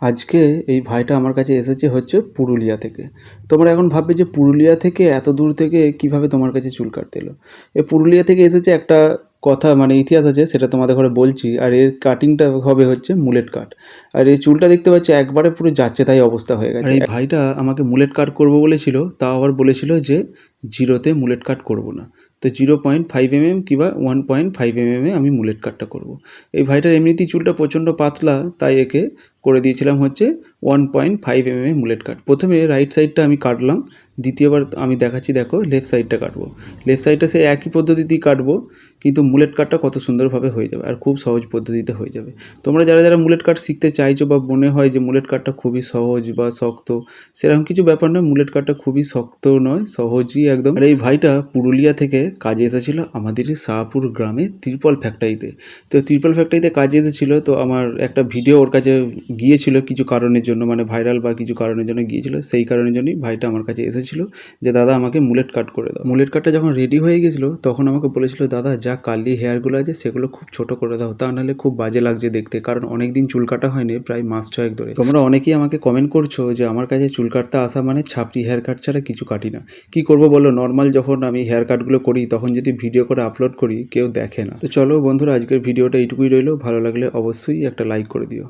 আজকে এই ভাইটা আমার কাছে এসেছে হচ্ছে পুরুলিয়া থেকে। তোমরা এখন ভাববে যে পুরুলিয়া থেকে এত দূর থেকে কিভাবে তোমার কাছে চুল কাটতে এলো? এ পুরুলিয়া থেকে এসেছে একটা কথা মানে ইতিহাস আছে সেটা তোমাদের ঘরে বলছি। আর এর কাটিংটা হবে হচ্ছে মুলেট কাট। আর এই চুলটা দেখতে পাচ্ছ একবারে পুরো যাচ্ছে তাই অবস্থা হয়ে গেছে। আর এই ভাইটা আমাকে মুলেট কাট করবো বলেছিল, তাও আবার বলেছিল যে জিরোতে মুলেট কাট করবো না। তো 0.5 mm কিংবা 1.5 mm আমি মুলেট কাটটা করব। এই ভাইটার এমনিতেই চুলটা প্রচণ্ড পাতলা, তাই একে করে দিয়েছিলাম হচ্ছে 1.5 mm মুলেট কাট। প্রথমে রাইট সাইডটা আমি কাটলাম, দ্বিতীয়বার আমি দেখাচ্ছি, দেখো লেফট সাইডটা কাটবো। লেফট সাইডটা সেই একই পদ্ধতিতেই কাটবো, কিন্তু মুলেট কাটটা কত সুন্দরভাবে হয়ে যাবে আর খুব সহজ পদ্ধতিতে হয়ে যাবে। তোমরা যারা যারা মুলেট কাট শিখতে চাইছো বা মনে হয় যে মুলেট কাটটা খুবই সহজ বা শক্ত, সেরকম কিছু ব্যাপার নয়। মুলেট কাটটা খুবই শক্ত নয়, সহজই একদম। আর এই ভাইটা পুরুলিয়া থেকে কাজে এসেছিলো আমাদের এই শাহপুর গ্রামে ত্রিপল ফ্যাক্টরিতে। তো ত্রিপল ফ্যাক্টরিতে কাজে এসেছিলো, তো আমার একটা ভিডিও ওর কাছে গিয়েছিল কিছু কারণের জন্য, মানে ভাইরাল বা কিছু কারণের জন্য গিয়েছিল। সেই কারণের জন্যই ভাইটা আমার কাছে এসেছিলো যে দাদা আমাকে মুলেট কাট করে দাও। মুলেট কাটটা যখন রেডি হয়ে গেছিলো তখন আমাকে বলেছিল, দাদা যা কার্লি হেয়ারগুলো আছে সেগুলো খুব ছোট করে দাও, তা নাহলে খুব বাজে লাগছে দেখতে, কারণ অনেক দিন চুল কাটা হয়নি, প্রায় মাস 6 ধরে। তোমরা অনেকেই আমাকে কমেন্ট করছো যে আমার কাছে চুল কাটতে আসা মানে ছাপড়ি হেয়ার কাট ছাড়া কিছু কাটি না। কি করব বলো, নর্মাল যখন আমি হেয়ার কাটগুলো করি তখন যদি ভিডিও করে আপলোড করি কেউ দেখে না। তো চলো বন্ধুরা, আজকের ভিডিওটা এইটুকুই রইলো। ভালো লাগলে অবশ্যই একটা লাইক করে দিও।